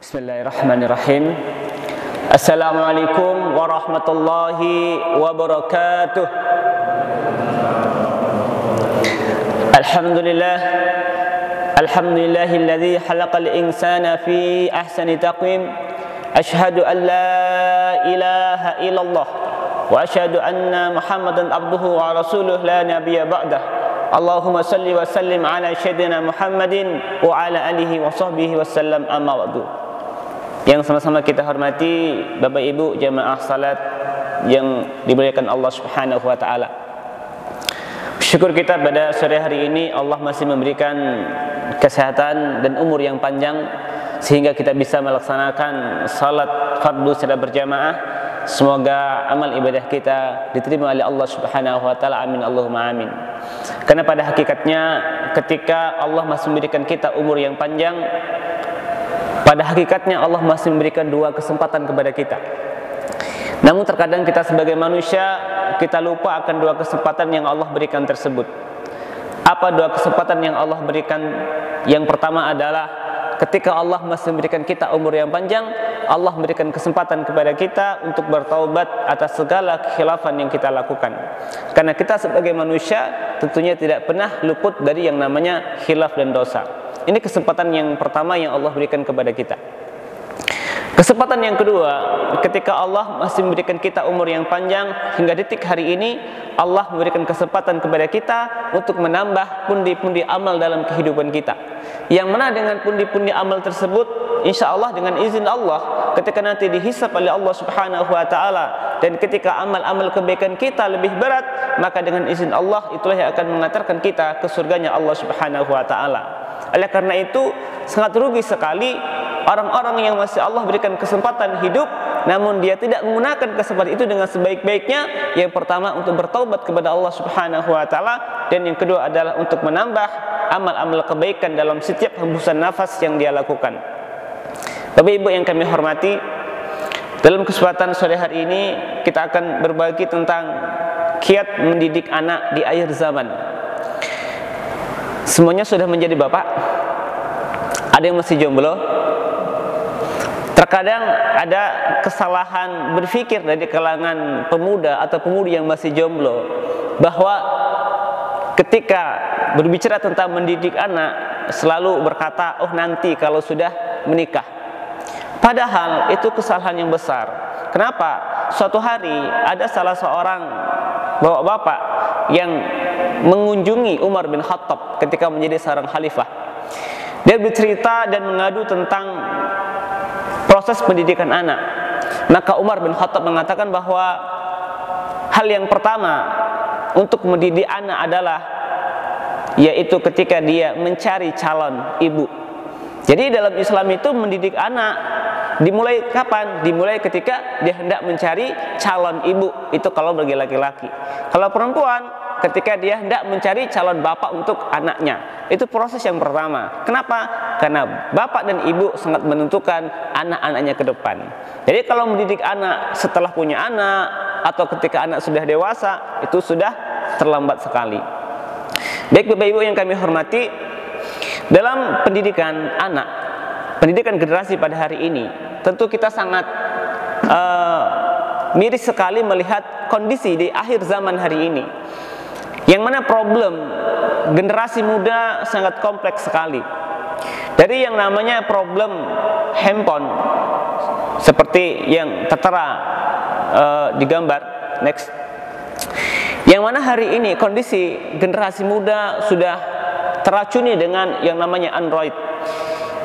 Bismillahirrahmanirrahim. Assalamualaikum warahmatullahi wabarakatuh. Alhamdulillahilladzi khalaqal insana fi ahsani taqwim. Asyhadu an la ilaha illallah wa asyhadu anna Muhammadan abduhu wa rasuluh la nabiyya ba'dah. Allahumma salli wa sallim ala sayyidina Muhammadin wa ala alihi wa sahbihi wasallam, amma ba'du. Yang sama-sama kita hormati Bapak Ibu jamaah salat yang dimuliakan Allah Subhanahu wa taala. Syukur kita pada sore hari ini Allah masih memberikan kesehatan dan umur yang panjang sehingga kita bisa melaksanakan salat fardu secara berjamaah. Semoga amal ibadah kita diterima oleh Allah Subhanahu wa taala. Amin Allahumma amin. Karena pada hakikatnya ketika Allah masih memberikan kita umur yang panjang, pada hakikatnya Allah masih memberikan dua kesempatan kepada kita. Namun terkadang kita sebagai manusia, kita lupa akan dua kesempatan yang Allah berikan tersebut. Apa dua kesempatan yang Allah berikan? Yang pertama adalah ketika Allah masih memberikan kita umur yang panjang, Allah memberikan kesempatan kepada kita untuk bertaubat atas segala kekhilafan yang kita lakukan. Karena kita sebagai manusia tentunya tidak pernah luput dari yang namanya khilaf dan dosa. Ini kesempatan yang pertama yang Allah berikan kepada kita. Kesempatan yang kedua, ketika Allah masih memberikan kita umur yang panjang hingga detik hari ini, Allah memberikan kesempatan kepada kita untuk menambah pundi-pundi amal dalam kehidupan kita. Yang mana dengan pundi-pundi amal tersebut, insya Allah dengan izin Allah, ketika nanti dihisab oleh Allah Subhanahu wa taala, dan ketika amal-amal kebaikan kita lebih berat, maka dengan izin Allah itulah yang akan mengantarkan kita ke surganya Allah Subhanahu wa taala. Oleh karena itu sangat rugi sekali orang-orang yang masih Allah berikan kesempatan hidup namun dia tidak menggunakan kesempatan itu dengan sebaik-baiknya. Yang pertama untuk bertaubat kepada Allah Subhanahu wa taala, dan yang kedua adalah untuk menambah amal-amal kebaikan dalam setiap hembusan nafas yang dia lakukan. Bapak Ibu yang kami hormati, dalam kesempatan sore hari ini kita akan berbagi tentang kiat mendidik anak di akhir zaman. Semuanya sudah menjadi bapak? Ada yang masih jomblo? Terkadang ada kesalahan berpikir dari kalangan pemuda atau pemudi yang masih jomblo, bahwa ketika berbicara tentang mendidik anak selalu berkata, oh nanti kalau sudah menikah. Padahal itu kesalahan yang besar. Kenapa? Suatu hari ada salah seorang bapak-bapak yang mengunjungi Umar bin Khattab ketika menjadi seorang khalifah. Dia bercerita dan mengadu tentang proses pendidikan anak. Maka Umar bin Khattab mengatakan bahwa hal yang pertama untuk mendidik anak adalah yaitu ketika dia mencari calon ibu. Jadi dalam Islam itu mendidik anak dimulai kapan? Dimulai ketika dia hendak mencari calon ibu. Itu kalau bagi laki-laki. Kalau perempuan, ketika dia hendak mencari calon bapak untuk anaknya. Itu proses yang pertama. Kenapa? Karena bapak dan ibu sangat menentukan anak-anaknya ke depan. Jadi kalau mendidik anak setelah punya anak atau ketika anak sudah dewasa, itu sudah terlambat sekali. Baik Bapak Ibu yang kami hormati, dalam pendidikan anak, pendidikan generasi pada hari ini, tentu kita sangat miris sekali melihat kondisi di akhir zaman hari ini, yang mana problem generasi muda sangat kompleks sekali. Dari yang namanya problem handphone seperti yang tertera di gambar next, yang mana hari ini kondisi generasi muda sudah teracuni dengan yang namanya Android,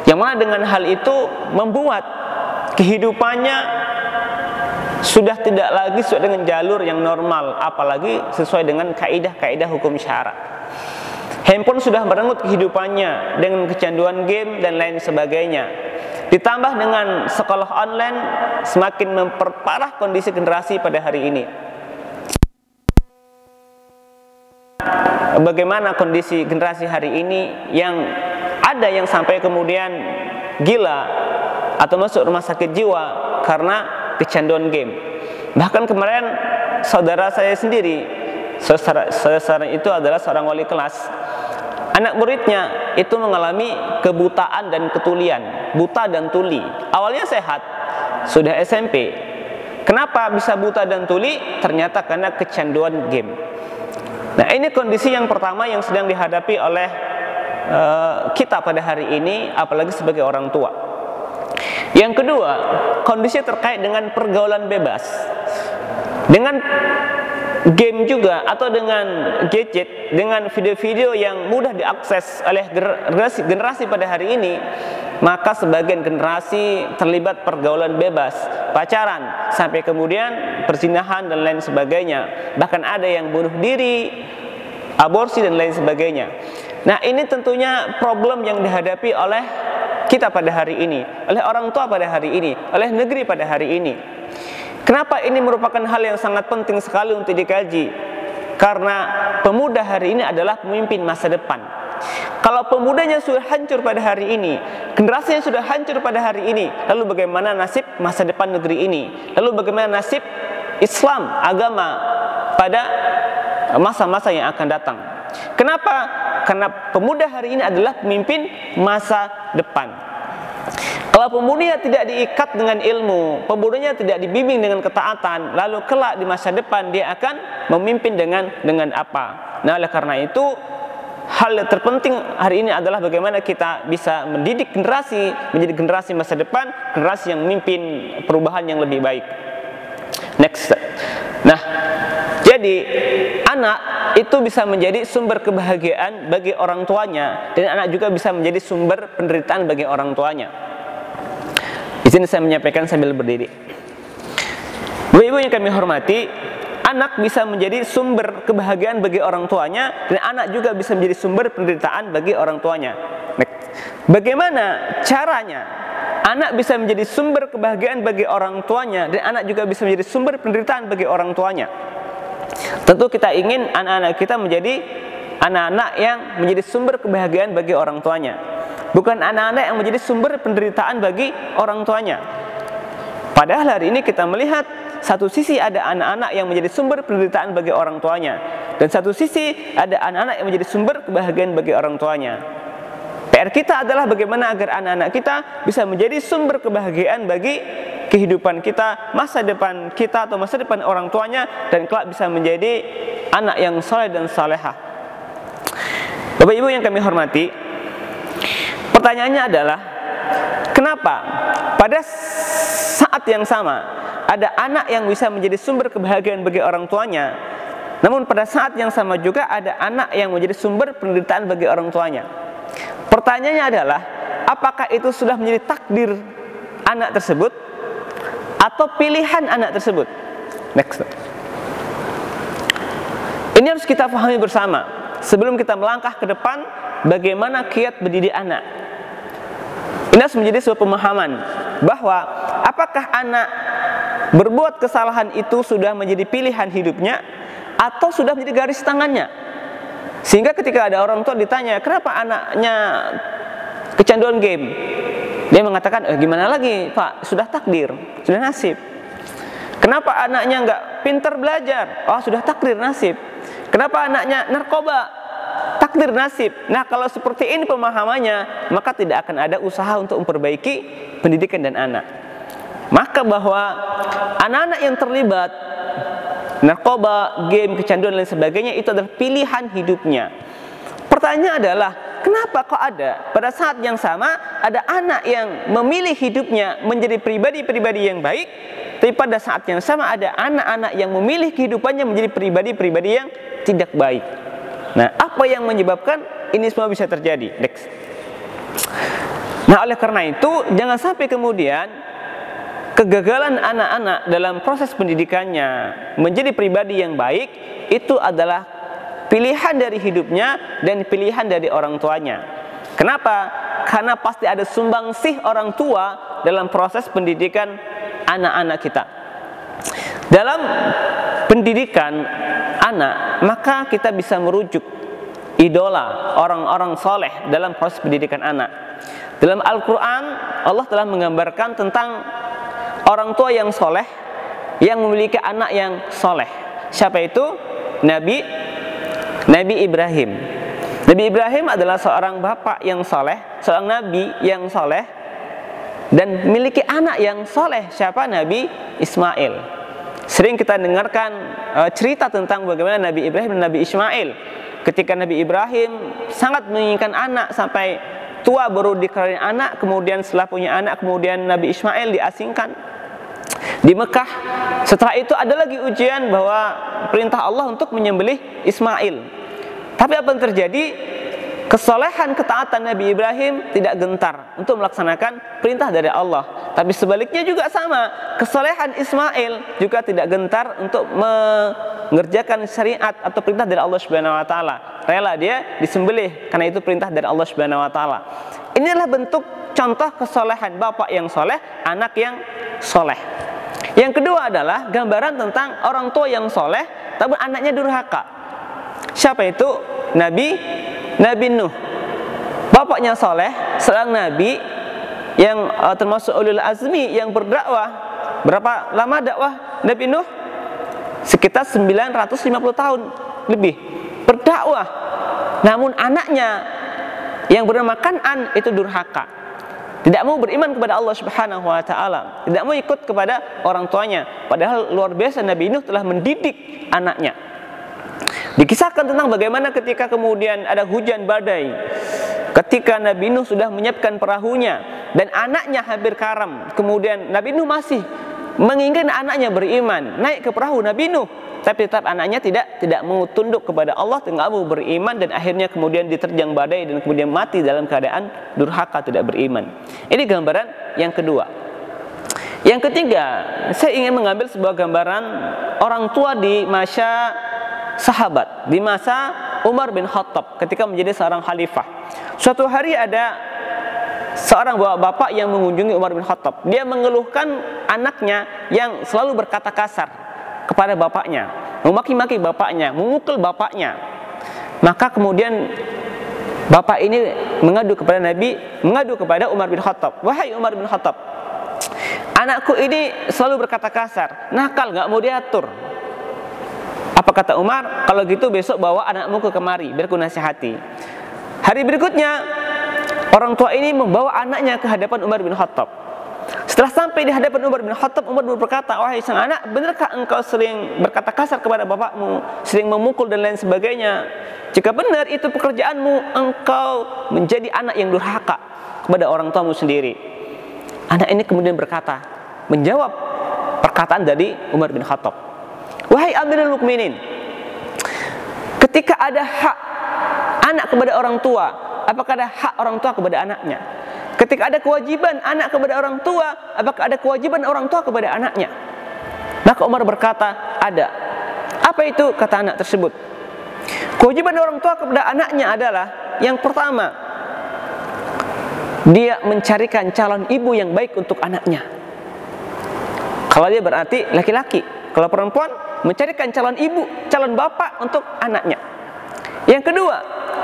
yang mana dengan hal itu membuat kehidupannya sudah tidak lagi sesuai dengan jalur yang normal, apalagi sesuai dengan kaidah-kaidah hukum syara. Handphone sudah merenggut kehidupannya dengan kecanduan game dan lain sebagainya. Ditambah dengan sekolah online semakin memperparah kondisi generasi pada hari ini. Bagaimana kondisi generasi hari ini, yang ada yang sampai kemudian gila atau masuk rumah sakit jiwa karena kecanduan game. Bahkan kemarin saudara saya sendiri, saudara itu adalah seorang wali kelas, anak muridnya itu mengalami kebutaan dan ketulian, buta dan tuli. Awalnya sehat, sudah SMP. Kenapa bisa buta dan tuli? Ternyata karena kecanduan game. Nah, ini kondisi yang pertama yang sedang dihadapi oleh kita pada hari ini, apalagi sebagai orang tua. Yang kedua, kondisi terkait dengan pergaulan bebas. Dengan game juga atau dengan gadget, dengan video-video yang mudah diakses oleh generasi pada hari ini, maka sebagian generasi terlibat pergaulan bebas, pacaran, sampai kemudian perzinahan dan lain sebagainya. Bahkan ada yang bunuh diri, aborsi dan lain sebagainya. Nah, ini tentunya problem yang dihadapi oleh kita pada hari ini, oleh orang tua pada hari ini, oleh negeri pada hari ini. Kenapa ini merupakan hal yang sangat penting sekali untuk dikaji? Karena pemuda hari ini adalah pemimpin masa depan. Kalau pemudanya sudah hancur pada hari ini, generasinya sudah hancur pada hari ini, lalu bagaimana nasib masa depan negeri ini? Lalu bagaimana nasib Islam, agama pada masa-masa yang akan datang? Kenapa? Karena pemuda hari ini adalah pemimpin masa depan. Kalau pemudanya tidak diikat dengan ilmu, pemudanya tidak dibimbing dengan ketaatan, lalu kelak di masa depan dia akan memimpin dengan apa? Nah, oleh karena itu, hal yang terpenting hari ini adalah bagaimana kita bisa mendidik generasi menjadi generasi masa depan, generasi yang memimpin perubahan yang lebih baik. Next. Nah, jadi anak itu bisa menjadi sumber kebahagiaan bagi orang tuanya, dan anak juga bisa menjadi sumber penderitaan bagi orang tuanya. Di sini saya menyampaikan sambil berdiri. Ibu-ibu yang kami hormati, anak bisa menjadi sumber kebahagiaan bagi orang tuanya, dan anak juga bisa menjadi sumber penderitaan bagi orang tuanya. Bagaimana caranya anak bisa menjadi sumber kebahagiaan bagi orang tuanya, dan anak juga bisa menjadi sumber penderitaan bagi orang tuanya? Tentu kita ingin anak-anak kita menjadi anak-anak yang menjadi sumber kebahagiaan bagi orang tuanya, bukan anak-anak yang menjadi sumber penderitaan bagi orang tuanya. Padahal hari ini kita melihat satu sisi ada anak-anak yang menjadi sumber penderitaan bagi orang tuanya, dan satu sisi ada anak-anak yang menjadi sumber kebahagiaan bagi orang tuanya. PR kita adalah bagaimana agar anak-anak kita bisa menjadi sumber kebahagiaan bagi kehidupan kita, masa depan kita atau masa depan orang tuanya, dan kelak bisa menjadi anak yang saleh dan salehah. Bapak Ibu yang kami hormati, pertanyaannya adalah, kenapa pada saat yang sama ada anak yang bisa menjadi sumber kebahagiaan bagi orang tuanya, namun pada saat yang sama juga ada anak yang menjadi sumber penderitaan bagi orang tuanya? Pertanyaannya adalah, apakah itu sudah menjadi takdir anak tersebut atau pilihan anak tersebut? Next. Ini harus kita pahami bersama sebelum kita melangkah ke depan bagaimana kiat mendidik anak. Ini harus menjadi sebuah pemahaman bahwa apakah anak berbuat kesalahan itu sudah menjadi pilihan hidupnya atau sudah menjadi garis tangannya. Sehingga ketika ada orang tua ditanya, kenapa anaknya kecanduan game? Dia mengatakan, gimana lagi Pak, sudah takdir, sudah nasib. Kenapa anaknya nggak pintar belajar? Oh, sudah takdir nasib. Kenapa anaknya narkoba? Takdir nasib. Nah, kalau seperti ini pemahamannya, maka tidak akan ada usaha untuk memperbaiki pendidikan dan anak. Maka bahwa anak-anak yang terlibat narkoba, game, kecanduan dan lain sebagainya itu adalah pilihan hidupnya. Pertanyaan adalah, kenapa kok ada pada saat yang sama ada anak yang memilih hidupnya menjadi pribadi-pribadi yang baik, tapi pada saat yang sama ada anak-anak yang memilih kehidupannya menjadi pribadi-pribadi yang tidak baik? Nah, apa yang menyebabkan ini semua bisa terjadi? Next. Nah, oleh karena itu jangan sampai kemudian kegagalan anak-anak dalam proses pendidikannya menjadi pribadi yang baik itu adalah pilihan dari hidupnya dan pilihan dari orang tuanya. Kenapa? Karena pasti ada sumbangsih orang tua dalam proses pendidikan anak-anak kita. Dalam pendidikan anak, maka kita bisa merujuk idola orang-orang soleh dalam proses pendidikan anak. Dalam Al-Quran, Allah telah menggambarkan tentang orang tua yang soleh yang memiliki anak yang soleh. Siapa itu? Nabi Ibrahim. Nabi Ibrahim adalah seorang bapak yang soleh, seorang nabi yang soleh, dan memiliki anak yang soleh. Siapa? Nabi Ismail. Sering kita dengarkan cerita tentang bagaimana Nabi Ibrahim dan Nabi Ismail. Ketika Nabi Ibrahim sangat menginginkan anak sampai tua baru dikaruniai anak, kemudian setelah punya anak, kemudian Nabi Ismail diasingkan di Mekah. Setelah itu ada lagi ujian bahwa perintah Allah untuk menyembelih Ismail. Tapi apa yang terjadi? Kesolehan ketaatan Nabi Ibrahim tidak gentar untuk melaksanakan perintah dari Allah. Tapi sebaliknya juga sama, kesolehan Ismail juga tidak gentar untuk mengerjakan syariat atau perintah dari Allah Subhanahu wa taala. Rela dia disembelih karena itu perintah dari Allah Subhanahu wa taala. Inilah bentuk contoh kesolehan bapak yang soleh, anak yang soleh. Yang kedua adalah gambaran tentang orang tua yang soleh tapi anaknya durhaka. Siapa itu? Nabi Nuh. Bapaknya soleh, seorang nabi yang termasuk ulul azmi yang berdakwah. Berapa lama dakwah Nabi Nuh? Sekitar 950 tahun lebih berdakwah. Namun anaknya yang bernama Kan'an itu durhaka. Tidak mau beriman kepada Allah Subhanahu wa taala, tidak mau ikut kepada orang tuanya. Padahal luar biasa Nabi Nuh telah mendidik anaknya. Dikisahkan tentang bagaimana ketika kemudian ada hujan badai, ketika Nabi Nuh sudah menyiapkan perahunya dan anaknya hampir karam, kemudian Nabi Nuh masih menginginkan anaknya beriman, naik ke perahu Nabi Nuh, tapi tetap anaknya tidak mau tunduk kepada Allah, tidak mau beriman, dan akhirnya kemudian diterjang badai dan kemudian mati dalam keadaan durhaka, tidak beriman. Ini gambaran yang kedua. Yang ketiga, saya ingin mengambil sebuah gambaran orang tua di masa sahabat, di masa Umar bin Khattab ketika menjadi seorang khalifah. Suatu hari ada seorang bapak yang mengunjungi Umar bin Khattab. Dia mengeluhkan anaknya yang selalu berkata kasar kepada bapaknya, memaki-maki bapaknya, memukul bapaknya. Maka kemudian bapak ini mengadu kepada Umar bin Khattab. Wahai Umar bin Khattab, anakku ini selalu berkata kasar, nakal, gak mau diatur. Apa kata Umar? Kalau gitu besok bawa anakmu ke kemari, biar ku nasihati. Hari berikutnya orang tua ini membawa anaknya ke hadapan Umar bin Khattab. Setelah sampai di hadapan Umar bin Khattab, Umar berkata, wahai sang anak, benarkah engkau sering berkata kasar kepada bapakmu, sering memukul dan lain sebagainya? Jika benar itu pekerjaanmu, engkau menjadi anak yang durhaka kepada orang tuamu sendiri. Anak ini kemudian berkata, menjawab perkataan dari Umar bin Khattab. Wahai Amirul Mukminin, ketika ada hak anak kepada orang tua, apakah ada hak orang tua kepada anaknya? Ketika ada kewajiban anak kepada orang tua, apakah ada kewajiban orang tua kepada anaknya? Maka Umar berkata, ada. Apa itu? Kata anak tersebut, kewajiban orang tua kepada anaknya adalah yang pertama, dia mencarikan calon ibu yang baik untuk anaknya. Kalau dia berarti laki-laki. Kalau perempuan, mencarikan calon ibu, calon bapak untuk anaknya. Yang kedua,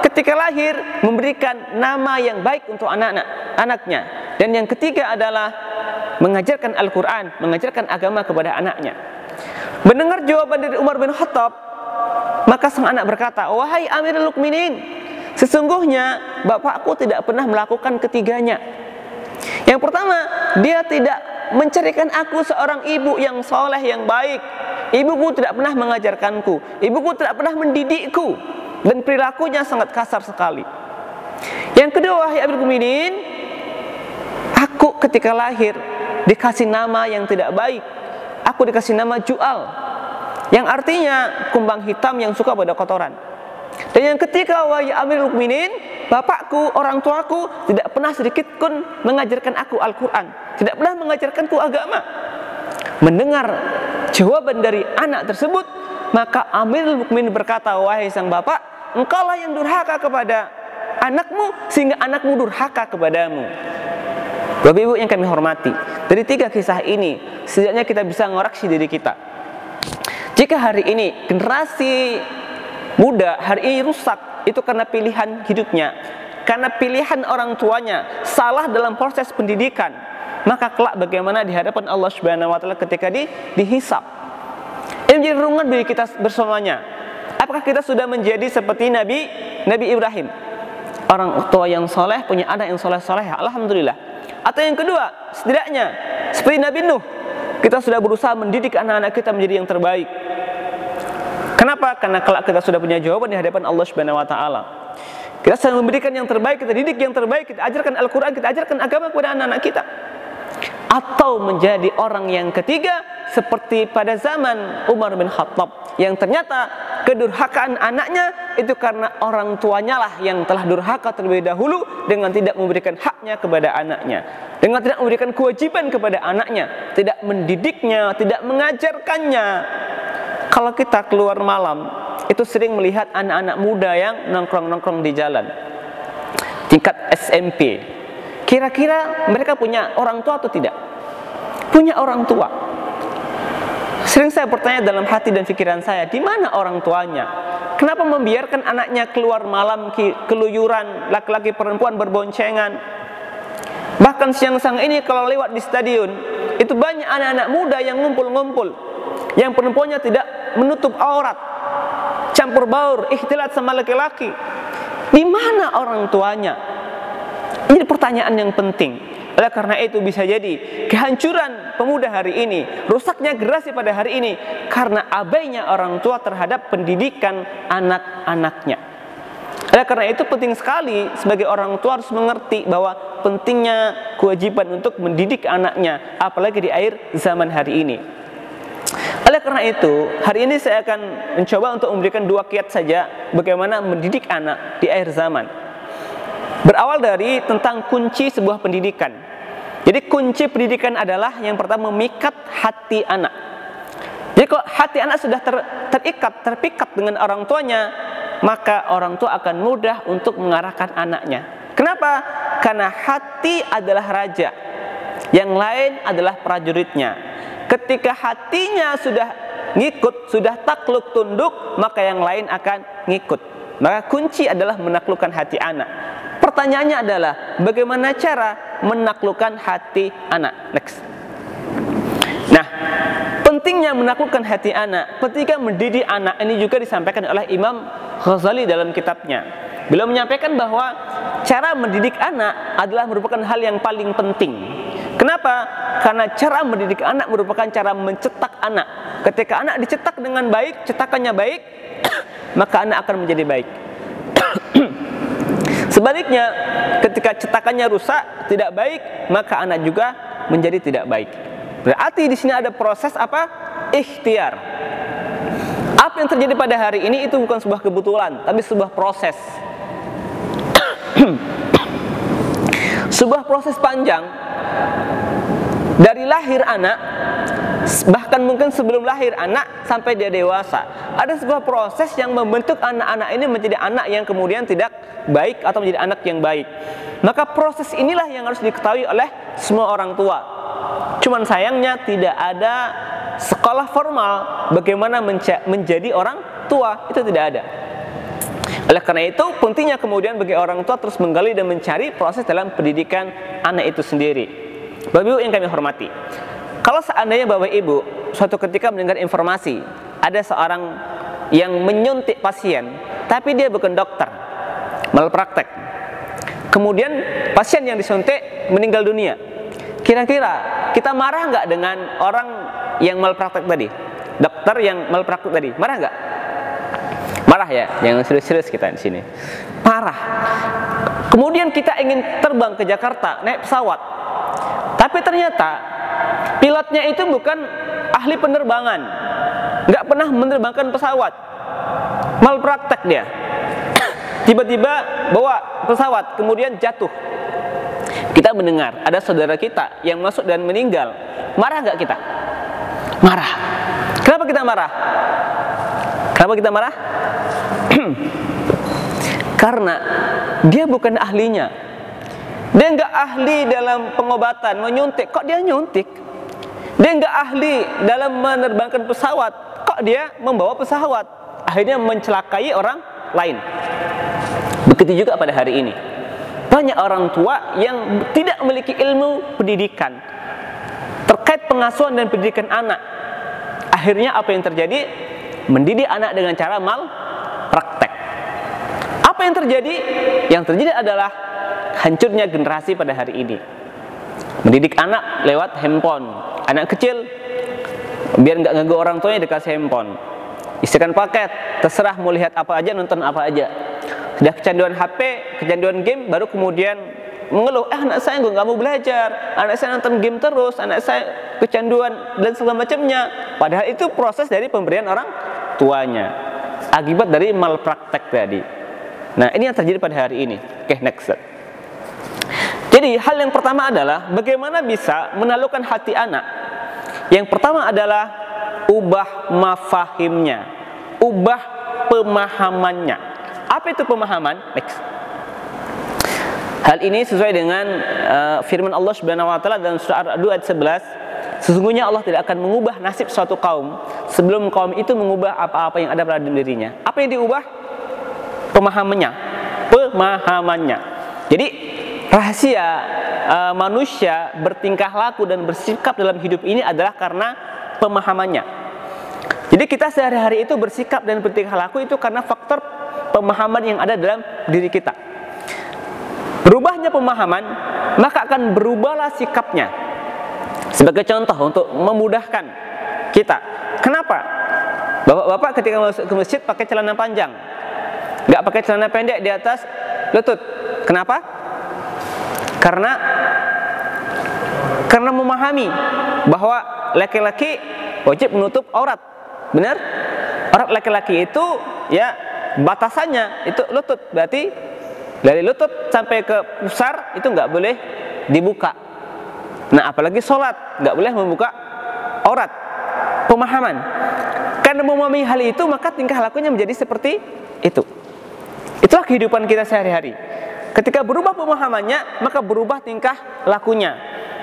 ketika lahir memberikan nama yang baik untuk anaknya. Dan yang ketiga adalah mengajarkan Al-Quran, mengajarkan agama kepada anaknya. Mendengar jawaban dari Umar bin Khattab, maka sang anak berkata, wahai Amirul Mukminin, sesungguhnya bapakku tidak pernah melakukan ketiganya. Yang pertama, dia tidak mencarikan aku seorang ibu yang soleh, yang baik. Ibuku tidak pernah mengajarkanku, ibuku tidak pernah mendidikku, dan perilakunya sangat kasar sekali. Yang kedua, wahai Amirul Mukminin, aku ketika lahir dikasih nama yang tidak baik. Aku dikasih nama Ju'al, yang artinya kumbang hitam yang suka pada kotoran. Dan yang ketiga, wahai Amirul Mukminin, bapakku, orang tuaku tidak pernah sedikit pun mengajarkan aku Al-Quran, tidak pernah mengajarkanku agama. Mendengar jawaban dari anak tersebut, maka Amirul Mukminin berkata, wahai sang bapak, engkaulah yang durhaka kepada anakmu sehingga anakmu durhaka kepadamu. Bapak Ibu yang kami hormati, dari tiga kisah ini setidaknya kita bisa ngoreksi diri kita. Jika hari ini generasi muda hari ini rusak, itu karena pilihan hidupnya, karena pilihan orang tuanya salah dalam proses pendidikan, maka kelak bagaimana di hadapan Allah Subhanahu wa taala ketika dihisab. Ini menjadi renungan bagi kita bersamanya. Apakah kita sudah menjadi seperti Nabi Nabi Ibrahim, orang tua yang soleh punya anak yang soleh-soleh, alhamdulillah. Atau yang kedua, setidaknya seperti Nabi Nuh, kita sudah berusaha mendidik anak-anak kita menjadi yang terbaik. Kenapa? Karena kalau kita sudah punya jawaban di hadapan Allah Subhanahu wa taala. Kita sedang memberikan yang terbaik, kita didik yang terbaik, kita ajarkan Al-Qur'an, kita ajarkan agama kepada anak-anak kita. Atau menjadi orang yang ketiga seperti pada zaman Umar bin Khattab, yang ternyata kedurhakaan anaknya itu karena orang tuanya lah yang telah durhaka terlebih dahulu dengan tidak memberikan haknya kepada anaknya, dengan tidak memberikan kewajiban kepada anaknya, tidak mendidiknya, tidak mengajarkannya. Kalau kita keluar malam, itu sering melihat anak-anak muda yang nongkrong-nongkrong di jalan, tingkat SMP. Kira-kira mereka punya orang tua atau tidak? Punya orang tua. Sering saya bertanya dalam hati dan pikiran saya, di mana orang tuanya? Kenapa membiarkan anaknya keluar malam keluyuran, laki-laki perempuan berboncengan? Bahkan siang-siang ini kalau lewat di stadion, itu banyak anak-anak muda yang ngumpul-ngumpul, yang perempuannya tidak menutup aurat, campur baur, ikhtilat sama laki-laki. Di mana orang tuanya? Ini pertanyaan yang penting. Oleh karena itu bisa jadi kehancuran pemuda hari ini, rusaknya generasi pada hari ini karena abainya orang tua terhadap pendidikan anak-anaknya. Oleh karena itu penting sekali sebagai orang tua harus mengerti bahwa pentingnya kewajiban untuk mendidik anaknya, apalagi di akhir zaman hari ini. Oleh karena itu, hari ini saya akan mencoba untuk memberikan 2 kiat saja bagaimana mendidik anak di akhir zaman. Berawal dari tentang kunci sebuah pendidikan. Jadi kunci pendidikan adalah yang pertama memikat hati anak. Jadi kalau hati anak sudah terpikat dengan orang tuanya, maka orang tua akan mudah untuk mengarahkan anaknya. Kenapa? Karena hati adalah raja, yang lain adalah prajuritnya. Ketika hatinya sudah ngikut, sudah takluk tunduk, maka yang lain akan ngikut. Maka kunci adalah menaklukkan hati anak. Pertanyaannya adalah bagaimana cara menaklukkan hati anak? Next. Nah, pentingnya menaklukkan hati anak, ketika mendidik anak ini juga disampaikan oleh Imam Ghazali dalam kitabnya. Beliau menyampaikan bahwa cara mendidik anak adalah merupakan hal yang paling penting. Kenapa? Karena cara mendidik anak merupakan cara mencetak anak. Ketika anak dicetak dengan baik, cetakannya baik, maka anak akan menjadi baik. Sebaliknya, ketika cetakannya rusak, tidak baik, maka anak juga menjadi tidak baik. Berarti di sini ada proses apa? Ikhtiar. Apa yang terjadi pada hari ini itu bukan sebuah kebetulan, tapi sebuah proses. Sebuah proses panjang dari lahir anak, bahkan mungkin sebelum lahir anak sampai dia dewasa. Ada sebuah proses yang membentuk anak-anak ini menjadi anak yang kemudian tidak baik atau menjadi anak yang baik. Maka proses inilah yang harus diketahui oleh semua orang tua. Cuman sayangnya tidak ada sekolah formal bagaimana menjadi orang tua, itu tidak ada. Oleh karena itu pentingnya kemudian bagi orang tua terus menggali dan mencari proses dalam pendidikan anak itu sendiri. Bapak Ibu yang kami hormati, kalau seandainya Bapak Ibu suatu ketika mendengar informasi ada seorang yang menyuntik pasien, tapi dia bukan dokter, malpraktek. Kemudian pasien yang disuntik meninggal dunia. Kira-kira kita marah nggak dengan orang yang malpraktek tadi? Dokter yang malpraktek tadi, marah nggak? Marah ya, jangan serius-serius kita di sini. Marah. Kemudian kita ingin terbang ke Jakarta, naik pesawat. Tapi ternyata pilotnya itu bukan ahli penerbangan, nggak pernah menerbangkan pesawat, malpraktek dia. Tiba-tiba bawa pesawat, kemudian jatuh. Kita mendengar ada saudara kita yang masuk dan meninggal. Marah nggak kita? Marah. Kenapa kita marah? Kenapa kita marah? Karena dia bukan ahlinya. Dia nggak ahli dalam pengobatan, menyuntik. Kok dia nyuntik? Dia nggak ahli dalam menerbangkan pesawat. Kok dia membawa pesawat? Akhirnya mencelakai orang lain. Begitu juga pada hari ini. Banyak orang tua yang tidak memiliki ilmu pendidikan terkait pengasuhan dan pendidikan anak. Akhirnya apa yang terjadi? Mendidik anak dengan cara malpraktek. Apa Apa yang terjadi? Yang terjadi adalah hancurnya generasi pada hari ini. Mendidik anak lewat handphone. Anak kecil biar nggak ngeganggu orang tuanya dikasih handphone. Isikan paket, terserah mau lihat apa aja, nonton apa aja. Sudah kecanduan HP, kecanduan game, baru kemudian mengeluh, anak saya nggak mau belajar, anak saya nonton game terus, anak saya kecanduan dan segala macamnya. Padahal itu proses dari pemberian orang tuanya, akibat dari malpraktek tadi. Nah, ini yang terjadi pada hari ini. Oke, next. Jadi hal yang pertama adalah bagaimana bisa menaklukkan hati anak. Yang pertama adalah ubah mafahimnya, ubah pemahamannya. Apa itu pemahaman? Next. Hal ini sesuai dengan firman Allah Subhanahu wa taala dalam surah Ar-Ra'd ayat 11, sesungguhnya Allah tidak akan mengubah nasib suatu kaum sebelum kaum itu mengubah apa-apa yang ada pada dirinya. Apa yang diubah? Pemahamannya. Pemahamannya. Jadi rahasia manusia bertingkah laku dan bersikap dalam hidup ini adalah karena pemahamannya. Jadi kita sehari-hari itu bersikap dan bertingkah laku itu karena faktor pemahaman yang ada dalam diri kita. Berubahnya pemahaman, maka akan berubahlah sikapnya. Sebagai contoh untuk memudahkan kita. Kenapa? Bapak-bapak ketika masuk ke masjid pakai celana panjang, nggak pakai celana pendek di atas lutut. Kenapa? Karena memahami bahwa laki-laki wajib menutup aurat. Benar? Aurat laki-laki itu ya batasannya itu lutut. Berarti dari lutut sampai ke pusar itu nggak boleh dibuka. Nah, apalagi sholat nggak boleh membuka aurat. Pemahaman. Karena memahami hal itu, maka tingkah lakunya menjadi seperti itu. Itulah kehidupan kita sehari-hari. Ketika berubah pemahamannya, maka berubah tingkah lakunya.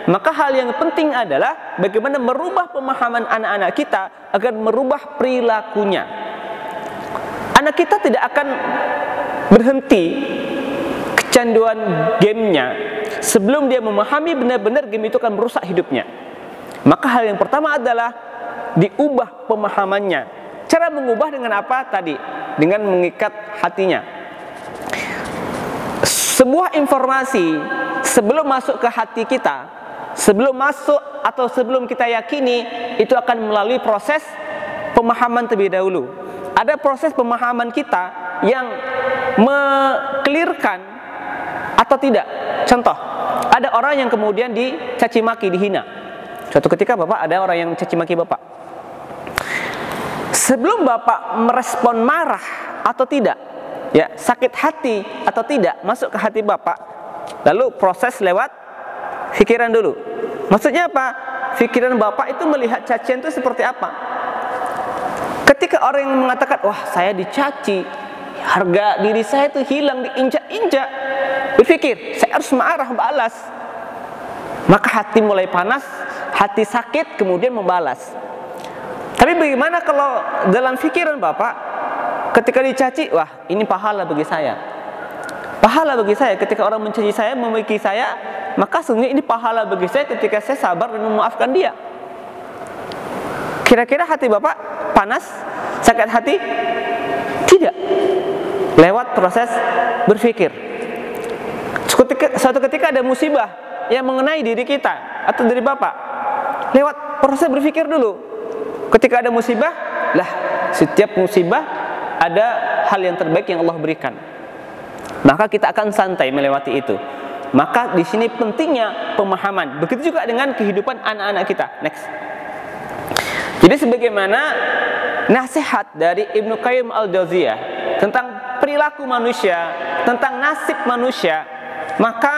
Maka hal yang penting adalah bagaimana merubah pemahaman anak-anak kita agar merubah perilakunya. Anak kita tidak akan berhenti kecanduan gamenya sebelum dia memahami benar-benar game itu akan merusak hidupnya. Maka hal yang pertama adalah diubah pemahamannya. Cara mengubah dengan apa tadi? Dengan mengikat hatinya. Sebuah informasi sebelum masuk ke hati kita, sebelum masuk atau sebelum kita yakini, itu akan melalui proses pemahaman terlebih dahulu. Ada proses pemahaman kita yang mengklirkan atau tidak. Contoh, ada orang yang kemudian dicaci maki, dihina. Suatu ketika bapak ada orang yang caci maki bapak. Sebelum bapak merespon marah atau tidak, ya sakit hati atau tidak masuk ke hati bapak, lalu proses lewat pikiran dulu. Maksudnya apa? Pikiran bapak itu melihat cacian itu seperti apa? Ketika orang yang mengatakan, wah saya dicaci, harga diri saya itu hilang, diinjak-injak, berpikir saya harus marah balas. Maka hati mulai panas, hati sakit, kemudian membalas. Tapi bagaimana kalau dalam pikiran bapak ketika dicaci, wah ini pahala bagi saya. Pahala bagi saya ketika orang mencaci saya, memaki saya, maka sungguh ini pahala bagi saya ketika saya sabar dan memaafkan dia. Kira-kira hati bapak panas, sakit hati? Tidak. Lewat proses berpikir. Suatu ketika ada musibah yang mengenai diri kita atau diri bapak, lewat proses berpikir dulu. Ketika ada musibah, lah setiap musibah ada hal yang terbaik yang Allah berikan. Maka kita akan santai melewati itu. Maka di sini pentingnya pemahaman. Begitu juga dengan kehidupan anak-anak kita. Next. Jadi sebagaimana nasihat dari Ibnu Qayyim al-Jauziyah tentang perilaku manusia, tentang nasib manusia, maka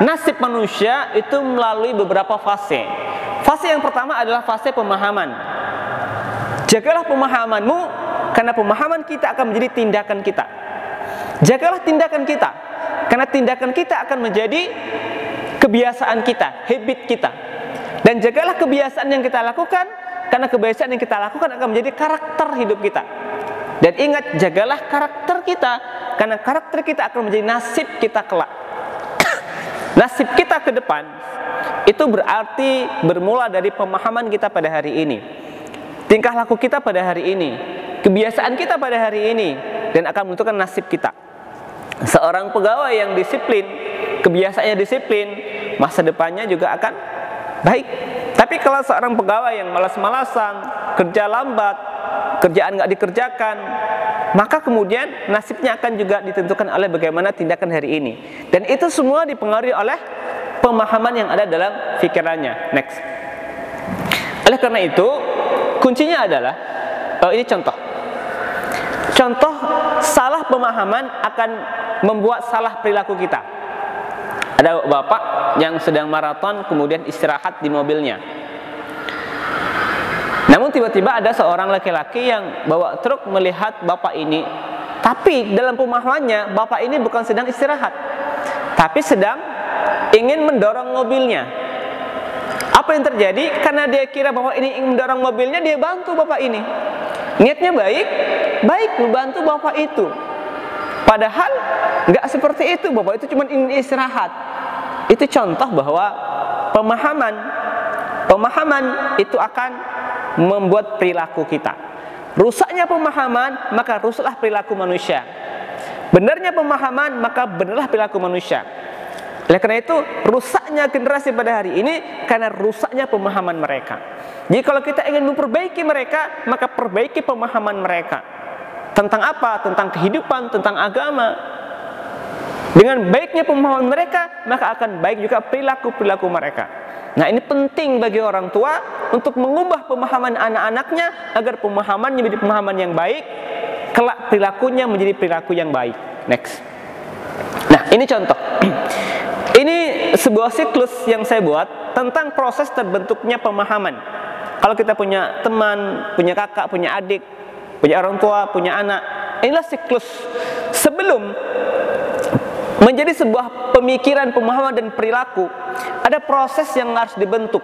nasib manusia itu melalui beberapa fase. Fase yang pertama adalah fase pemahaman. Jagalah pemahamanmu, karena pemahaman kita akan menjadi tindakan kita. Jagalah tindakan kita, karena tindakan kita akan menjadi kebiasaan kita, habit kita. Dan jagalah kebiasaan yang kita lakukan, karena kebiasaan yang kita lakukan akan menjadi karakter hidup kita. Dan ingat, jagalah karakter kita, karena karakter kita akan menjadi nasib kita kelak. Nasib kita ke depan itu berarti bermula dari pemahaman kita pada hari ini, tingkah laku kita pada hari ini, kebiasaan kita pada hari ini, dan akan menentukan nasib kita. Seorang pegawai yang disiplin, kebiasaannya disiplin, masa depannya juga akan baik. Tapi kalau seorang pegawai yang malas-malasan, kerja lambat, kerjaan nggak dikerjakan, maka kemudian nasibnya akan juga ditentukan oleh bagaimana tindakan hari ini. Dan itu semua dipengaruhi oleh pemahaman yang ada dalam pikirannya. Next. Oleh karena itu, kuncinya adalah, ini contoh. Contoh salah pemahaman akan membuat salah perilaku kita. Ada bapak yang sedang maraton kemudian istirahat di mobilnya. Namun tiba-tiba ada seorang laki-laki yang bawa truk melihat bapak ini. Tapi dalam pemahamannya bapak ini bukan sedang istirahat, tapi sedang ingin mendorong mobilnya. Apa yang terjadi? Karena dia kira bahwa ini ingin mendorong mobilnya, dia bantu bapak ini. Niatnya baik, baik membantu bapak itu. Padahal nggak seperti itu, bapak itu cuma ingin istirahat. Itu contoh bahwa pemahaman itu akan membuat perilaku kita. Rusaknya pemahaman, maka rusaklah perilaku manusia. Benarnya pemahaman, maka benarlah perilaku manusia. Oleh karena itu, rusaknya generasi pada hari ini karena rusaknya pemahaman mereka. Jadi kalau kita ingin memperbaiki mereka, maka perbaiki pemahaman mereka. Tentang apa? Tentang kehidupan, tentang agama. Dengan baiknya pemahaman mereka, maka akan baik juga perilaku-perilaku mereka. Nah, ini penting bagi orang tua untuk mengubah pemahaman anak-anaknya agar pemahamannya menjadi pemahaman yang baik, kelak perilakunya menjadi perilaku yang baik. Next. Nah, ini contoh. Ini sebuah siklus yang saya buat tentang proses terbentuknya pemahaman. Kalau kita punya teman, punya kakak, punya adik, punya orang tua, punya anak, inilah siklus sebelum menjadi sebuah pemikiran, pemahaman dan perilaku. Ada proses yang harus dibentuk.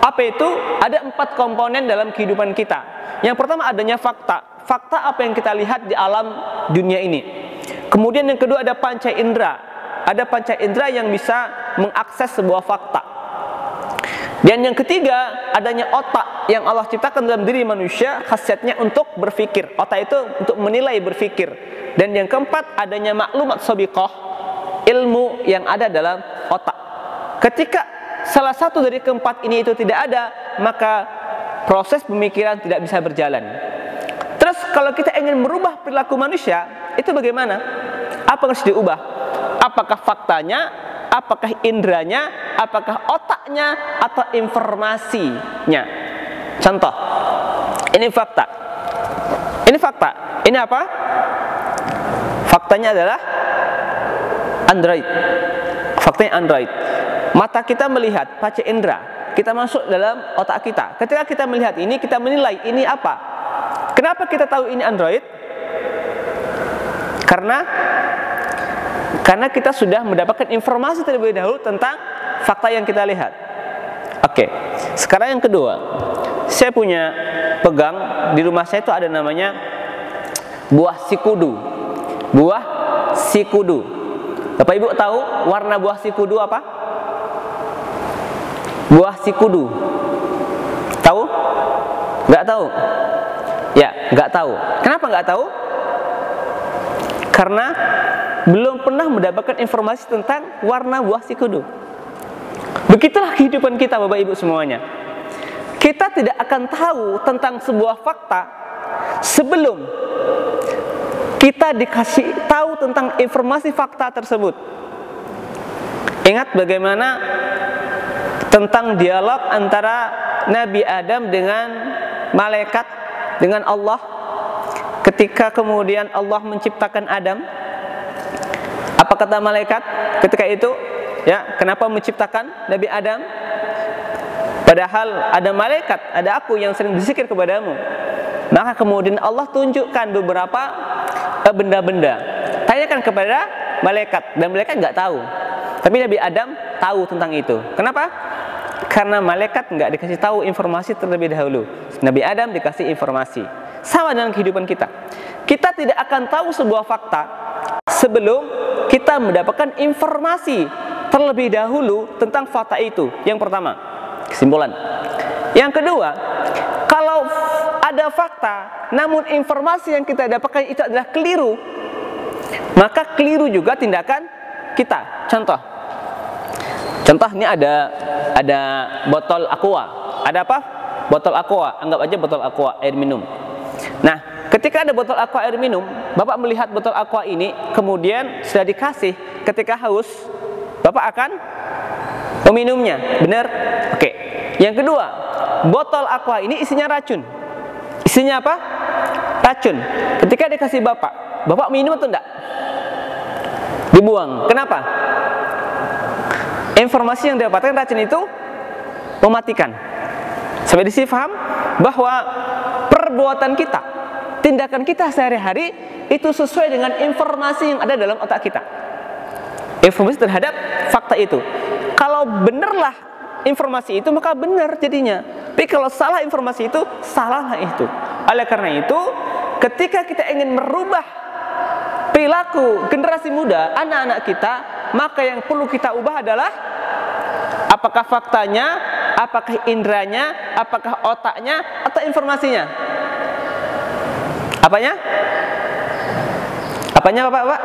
Apa itu? Ada 4 komponen dalam kehidupan kita. Yang pertama adanya fakta. Fakta apa yang kita lihat di alam dunia ini. Kemudian yang kedua ada panca indera. Ada panca indera yang bisa mengakses sebuah fakta. Dan yang ketiga adanya otak yang Allah ciptakan dalam diri manusia, khasiatnya untuk berpikir. Otak itu untuk menilai, berpikir. Dan yang keempat adanya maklumat sabiqah, ilmu yang ada dalam otak. Ketika salah satu dari keempat ini itu tidak ada, maka proses pemikiran tidak bisa berjalan. Terus kalau kita ingin merubah perilaku manusia, itu bagaimana? Apa yang harus diubah? Apakah faktanya, apakah inderanya, apakah otaknya, atau informasinya? Contoh, ini fakta. Ini fakta. Ini apa? Faktanya adalah Android. Faktanya Android. Mata kita melihat, panca indera, kita masuk dalam otak kita. Ketika kita melihat ini, kita menilai ini apa. Kenapa kita tahu ini Android? Karena kita sudah mendapatkan informasi terlebih dahulu tentang fakta yang kita lihat. Oke, sekarang yang kedua, saya punya pegang di rumah saya itu ada namanya buah sikudu. Buah sikudu. Bapak Ibu tahu warna buah sikudu apa? Buah sikudu. Tahu? Nggak tahu? Ya, nggak tahu. Kenapa nggak tahu? Karena belum pernah mendapatkan informasi tentang warna buah sikudu. Begitulah kehidupan kita Bapak Ibu semuanya. Kita tidak akan tahu tentang sebuah fakta sebelum kita dikasih tahu tentang informasi fakta tersebut. Ingat bagaimana tentang dialog antara Nabi Adam dengan malaikat, dengan Allah, ketika kemudian Allah menciptakan Adam. Apa kata malaikat ketika itu? Ya, kenapa menciptakan Nabi Adam? Padahal ada malaikat, ada aku yang sering berzikir kepadamu. Maka kemudian Allah tunjukkan beberapa benda-benda. Tanyakan kepada malaikat, dan malaikat nggak tahu. Tapi Nabi Adam tahu tentang itu. Kenapa? Karena malaikat nggak dikasih tahu informasi terlebih dahulu. Nabi Adam dikasih informasi. Sama dengan kehidupan kita. Kita tidak akan tahu sebuah fakta sebelum kita mendapatkan informasi terlebih dahulu tentang fakta itu. Yang pertama, kesimpulan. Yang kedua, kalau ada fakta namun informasi yang kita dapatkan itu adalah keliru, maka keliru juga tindakan kita. Contoh ini ada botol aqua. Ada apa? Botol aqua. Anggap aja botol aqua, air minum. Nah, ketika ada botol aqua air minum, Bapak melihat botol aqua ini, kemudian sudah dikasih, ketika haus, Bapak akan meminumnya. Benar? Oke. Yang kedua, botol aqua ini isinya racun. Isinya apa? Racun. Ketika dikasih Bapak minum atau enggak? Dibuang. Kenapa? Informasi yang didapatkan racun itu mematikan. Sampai di sini paham bahwa perbuatan kita, tindakan kita sehari-hari itu sesuai dengan informasi yang ada dalam otak kita. Informasi terhadap fakta itu. Kalau benarlah informasi itu, maka benar jadinya. Tapi kalau salah informasi itu, salahlah itu. Oleh karena itu, ketika kita ingin merubah perilaku generasi muda, anak-anak kita, maka yang perlu kita ubah adalah apakah faktanya, apakah indranya, apakah otaknya, atau informasinya? Apanya? Apanya Bapak?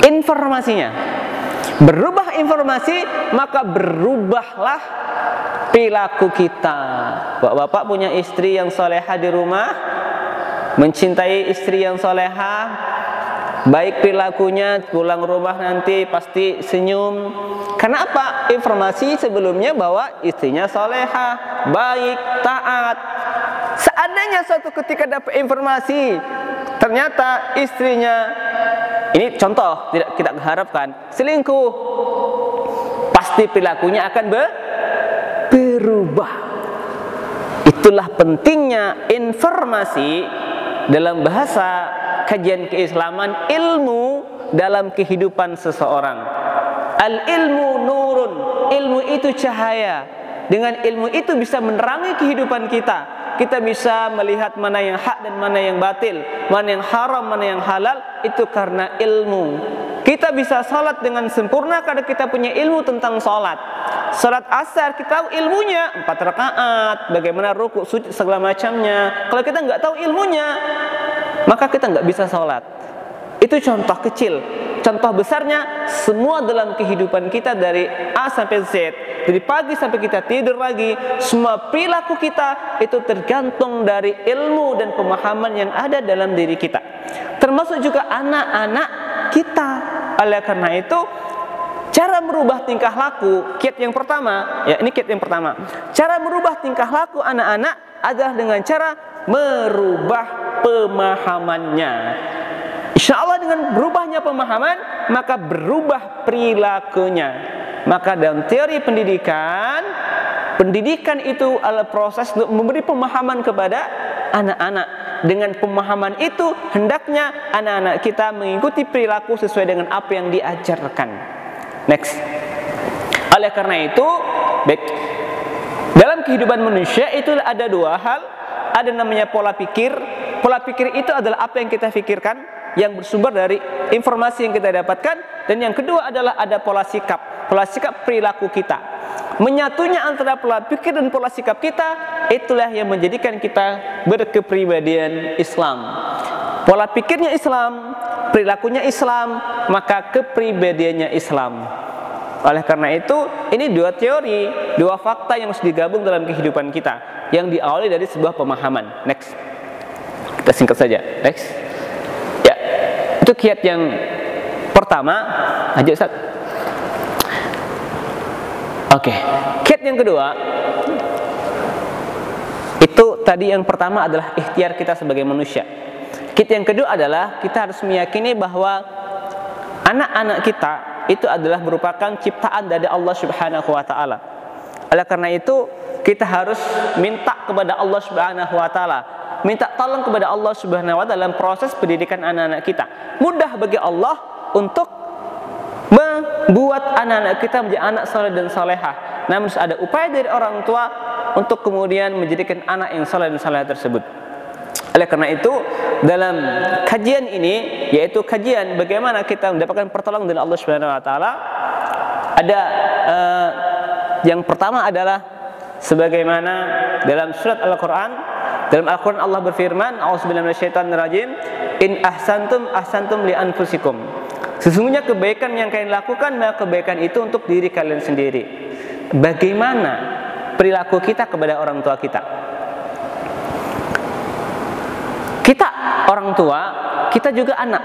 Informasinya. Berubah informasi, maka berubahlah perilaku kita. Bapak punya istri yang soleha di rumah, mencintai istri yang soleha, baik perilakunya, pulang rumah nanti pasti senyum. Karena apa? Informasi sebelumnya bahwa istrinya soleha, baik, taat. Seandainya suatu ketika dapat informasi, ternyata istrinya, ini contoh, tidak kita harapkan, selingkuh, pasti perilakunya akan berubah. Itulah pentingnya informasi dalam bahasa kajian keislaman, ilmu dalam kehidupan seseorang. Al-ilmu nurun, ilmu itu cahaya. Dengan ilmu itu bisa menerangi kehidupan kita. Kita bisa melihat mana yang hak dan mana yang batil, mana yang haram, mana yang halal. Itu karena ilmu. Kita bisa salat dengan sempurna karena kita punya ilmu tentang salat. Salat asar kita tahu ilmunya, 4 rakaat, bagaimana rukuk, sujud, segala macamnya. Kalau kita nggak tahu ilmunya, maka kita nggak bisa salat. Itu contoh kecil. Contoh besarnya, semua dalam kehidupan kita dari A sampai Z, dari pagi sampai kita tidur lagi, semua perilaku kita itu tergantung dari ilmu dan pemahaman yang ada dalam diri kita. Termasuk juga anak-anak kita. Oleh karena itu, cara merubah tingkah laku, kiat yang pertama, ya ini kiat yang pertama. Cara merubah tingkah laku anak-anak adalah dengan cara merubah pemahamannya. Insya Allah dengan berubahnya pemahaman, maka berubah perilakunya. Maka dalam teori pendidikan, pendidikan itu adalah proses untuk memberi pemahaman kepada anak-anak. Dengan pemahaman itu, hendaknya anak-anak kita mengikuti perilaku sesuai dengan apa yang diajarkan. Next. Oleh karena itu, baik, dalam kehidupan manusia itu ada 2 hal. Ada namanya pola pikir. Pola pikir itu adalah apa yang kita pikirkan, yang bersumber dari informasi yang kita dapatkan. Dan yang kedua adalah ada pola sikap. Pola sikap perilaku kita. Menyatunya antara pola pikir dan pola sikap kita, itulah yang menjadikan kita berkepribadian Islam. Pola pikirnya Islam, perilakunya Islam, maka kepribadiannya Islam. Oleh karena itu, ini 2 teori, 2 fakta yang harus digabung dalam kehidupan kita, yang diawali dari sebuah pemahaman. Next. Kita singkat saja. Next. Ya, itu kiat yang pertama. Aja Ustaz. Oke. Kiat yang kedua, itu tadi yang pertama adalah ikhtiar kita sebagai manusia. Kiat yang kedua adalah kita harus meyakini bahwa anak-anak kita itu adalah merupakan ciptaan dari Allah Subhanahu wa taala. Oleh karena itu, kita harus minta kepada Allah Subhanahu wa taala, minta tolong kepada Allah Subhanahu wa taala dalam proses pendidikan anak-anak kita. Mudah bagi Allah untuk membuat anak-anak kita menjadi anak saleh dan salehah. Namun ada upaya dari orang tua untuk kemudian menjadikan anak yang saleh dan salehah tersebut. Oleh karena itu, dalam kajian ini, yaitu kajian bagaimana kita mendapatkan pertolongan dari Allah Subhanahu wa taala, ada yang pertama adalah sebagaimana dalam surat Al-Qur'an. Dalam Al-Qur'an Allah berfirman, "A'udzubillahi minasyaitonirrajim, In ahsantum ahsantum li anfusikum. Sesungguhnya kebaikan yang kalian lakukan, maka kebaikan itu untuk diri kalian sendiri. Bagaimana perilaku kita kepada orang tua kita? Kita orang tua, kita juga anak.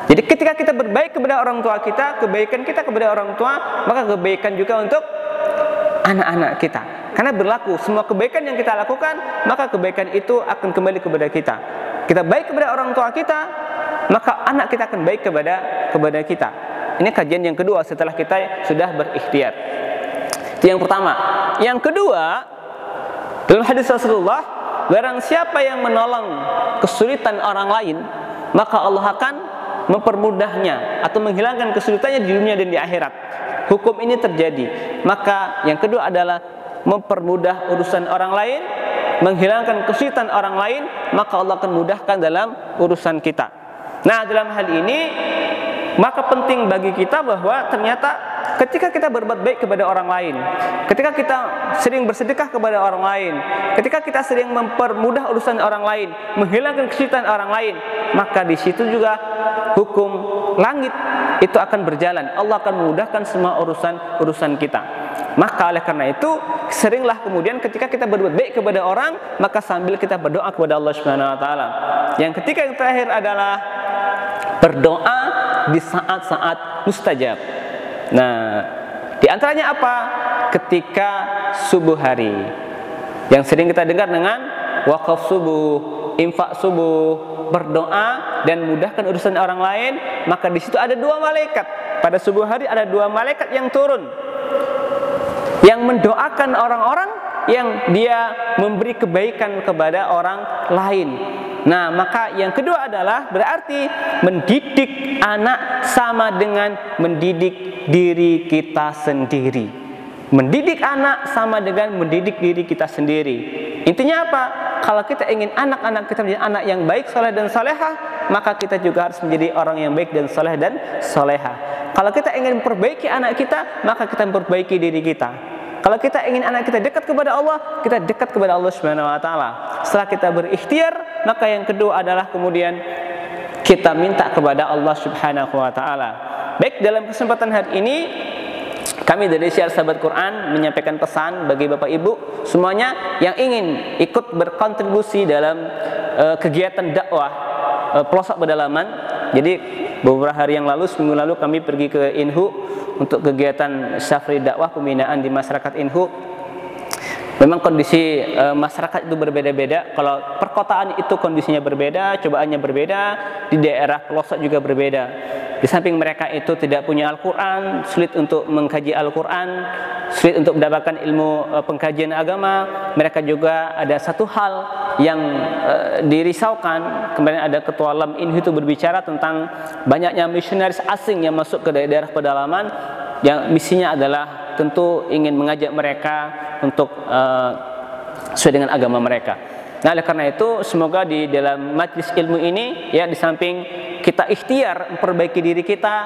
Jadi ketika kita berbaik kepada orang tua kita, kebaikan kita kepada orang tua, maka kebaikan juga untuk anak-anak kita. Karena berlaku, semua kebaikan yang kita lakukan, maka kebaikan itu akan kembali kepada kita. Kita baik kepada orang tua kita, maka anak kita akan baik kepada kita. Ini kajian yang kedua setelah kita sudah berikhtiar. Itu yang pertama. Yang kedua, dalam hadis Rasulullah, barang siapa yang menolong kesulitan orang lain, maka Allah akan mempermudahnya atau menghilangkan kesulitannya di dunia dan di akhirat. Hukum ini terjadi. Maka yang kedua adalah mempermudah urusan orang lain, menghilangkan kesulitan orang lain, maka Allah akan mudahkan dalam urusan kita. Nah, dalam hal ini maka penting bagi kita bahwa ternyata ketika kita berbuat baik kepada orang lain, ketika kita sering bersedekah kepada orang lain, ketika kita sering mempermudah urusan orang lain, menghilangkan kesulitan orang lain, maka di situ juga hukum langit itu akan berjalan. Allah akan memudahkan semua urusan kita. Maka oleh karena itu, seringlah kemudian ketika kita berbuat baik kepada orang, maka sambil kita berdoa kepada Allah Subhanahu wa taala. Yang ketiga yang terakhir adalah berdoa di saat-saat mustajab. Nah, di antaranya apa? Ketika subuh hari. Yang sering kita dengar dengan wakaf subuh, infak subuh, berdoa dan mudahkan urusan orang lain, maka di situ ada dua malaikat. Pada subuh hari ada dua malaikat yang turun, yang mendoakan orang-orang yang dia memberi kebaikan kepada orang lain. Nah, maka yang kedua adalah berarti mendidik anak sama dengan mendidik diri kita sendiri. Mendidik anak sama dengan mendidik diri kita sendiri. Intinya apa? Kalau kita ingin anak-anak kita menjadi anak yang baik, saleh dan salehah, maka kita juga harus menjadi orang yang baik dan saleh dan salehah. Kalau kita ingin memperbaiki anak kita, maka kita memperbaiki diri kita. Kalau kita ingin anak kita dekat kepada Allah, kita dekat kepada Allah Subhanahu wa taala. Setelah kita berikhtiar, maka yang kedua adalah kemudian kita minta kepada Allah Subhanahu wa taala. Baik, dalam kesempatan hari ini kami dari Syiar Sahabat Quran menyampaikan pesan bagi Bapak Ibu semuanya yang ingin ikut berkontribusi dalam kegiatan dakwah pelosok pedalaman. Jadi beberapa hari yang lalu, seminggu lalu kami pergi ke Inhu untuk kegiatan syafri dakwah pembinaan di masyarakat Inhu. Memang kondisi masyarakat itu berbeda-beda. Kalau perkotaan itu kondisinya berbeda, cobaannya berbeda, di daerah pelosok juga berbeda. Di samping mereka itu tidak punya Al-Quran, sulit untuk mengkaji Al-Quran, sulit untuk mendapatkan ilmu pengkajian agama. Mereka juga ada satu hal yang dirisaukan. Kemarin ada ketua LAM Inhu itu berbicara tentang banyaknya misionaris asing yang masuk ke daerah pedalaman, yang misinya adalah tentu ingin mengajak mereka untuk sesuai dengan agama mereka. Nah, oleh karena itu semoga di dalam majlis ilmu ini, ya, di samping kita ikhtiar memperbaiki diri kita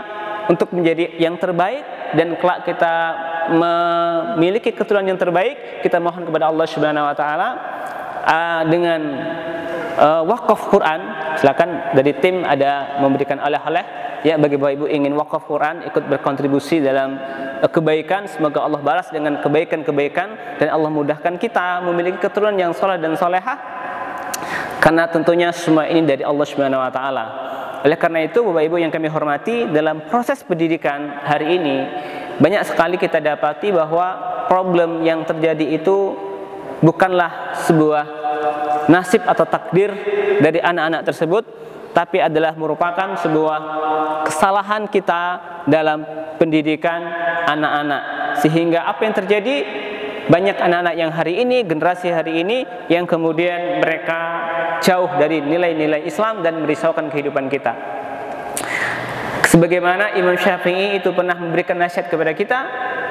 untuk menjadi yang terbaik dan kelak kita memiliki keturunan yang terbaik, kita mohon kepada Allah Subhanahu wa taala dengan wakaf Quran. Silakan dari tim ada memberikan oleh-oleh, ya, bagi Bapak Ibu ingin wakaf Quran, ikut berkontribusi dalam kebaikan, semoga Allah balas dengan kebaikan-kebaikan dan Allah mudahkan kita memiliki keturunan yang saleh dan salehah, karena tentunya semua ini dari Allah Subhanahu wa taala. Oleh karena itu Bapak Ibu yang kami hormati, dalam proses pendidikan hari ini banyak sekali kita dapati bahwa problem yang terjadi itu bukanlah sebuah nasib atau takdir dari anak-anak tersebut, tapi adalah merupakan sebuah kesalahan kita dalam pendidikan anak-anak. Sehingga apa yang terjadi? Banyak anak-anak yang hari ini, generasi hari ini, yang kemudian mereka jauh dari nilai-nilai Islam dan merisaukan kehidupan kita. Sebagaimana Imam Syafi'i itu pernah memberikan nasihat kepada kita,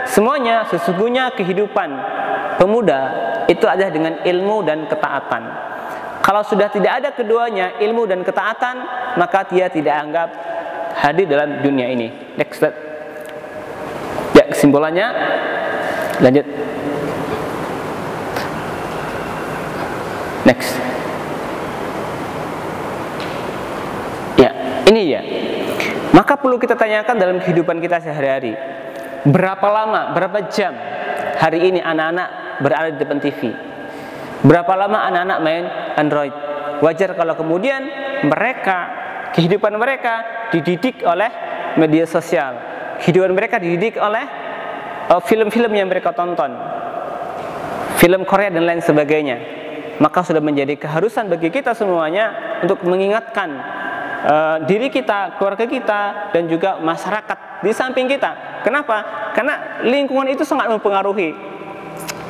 semuanya sesungguhnya kehidupan pemuda itu adalah dengan ilmu dan ketaatan. Kalau sudah tidak ada keduanya, ilmu dan ketaatan, maka dia tidak anggap hadir dalam dunia ini. Next slide. Ya, kesimpulannya, lanjut. Next. Ini ya. Maka perlu kita tanyakan dalam kehidupan kita sehari-hari. Berapa lama, berapa jam hari ini anak-anak berada di depan TV? Berapa lama anak-anak main Android? Wajar kalau kemudian kehidupan mereka dididik oleh media sosial. Kehidupan mereka dididik oleh film-film yang mereka tonton, film Korea dan lain sebagainya. Maka sudah menjadi keharusan bagi kita semuanya untuk mengingatkan diri kita, keluarga kita, dan juga masyarakat di samping kita. Kenapa? Karena lingkungan itu sangat mempengaruhi.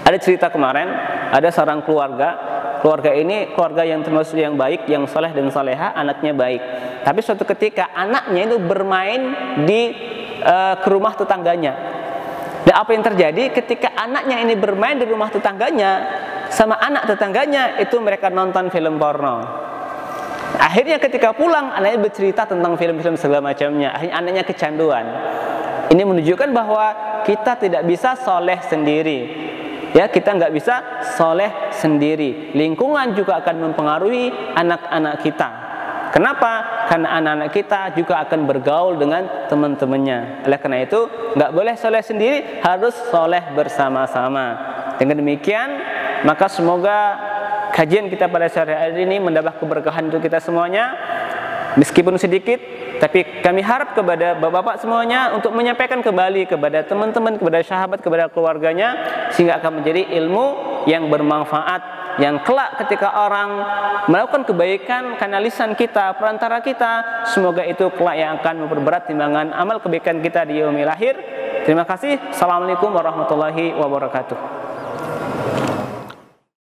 Ada cerita kemarin, ada seorang keluarga ini keluarga yang termasuk yang baik, yang soleh dan soleha, anaknya baik. Tapi suatu ketika anaknya itu bermain ke rumah tetangganya. Dan apa yang terjadi ketika anaknya ini bermain di rumah tetangganya sama anak tetangganya, itu mereka nonton film porno. Akhirnya ketika pulang, anaknya bercerita tentang film-film segala macamnya. Akhirnya anaknya kecanduan. Ini menunjukkan bahwa kita tidak bisa soleh sendiri. Ya, kita nggak bisa soleh sendiri. Lingkungan juga akan mempengaruhi anak-anak kita. Kenapa? Karena anak-anak kita juga akan bergaul dengan teman-temannya. Oleh karena itu, nggak boleh soleh sendiri, harus soleh bersama-sama. Dengan demikian, maka semoga kajian kita pada sore hari ini mendapat keberkahan untuk kita semuanya, meskipun sedikit, tapi kami harap kepada bapak-bapak semuanya untuk menyampaikan kembali kepada teman-teman, kepada sahabat, kepada keluarganya, sehingga akan menjadi ilmu yang bermanfaat, yang kelak ketika orang melakukan kebaikan, karena lisan kita, perantara kita, semoga itu kelak yang akan memperberat timbangan amal kebaikan kita di yaumil akhir. Terima kasih. Assalamualaikum warahmatullahi wabarakatuh.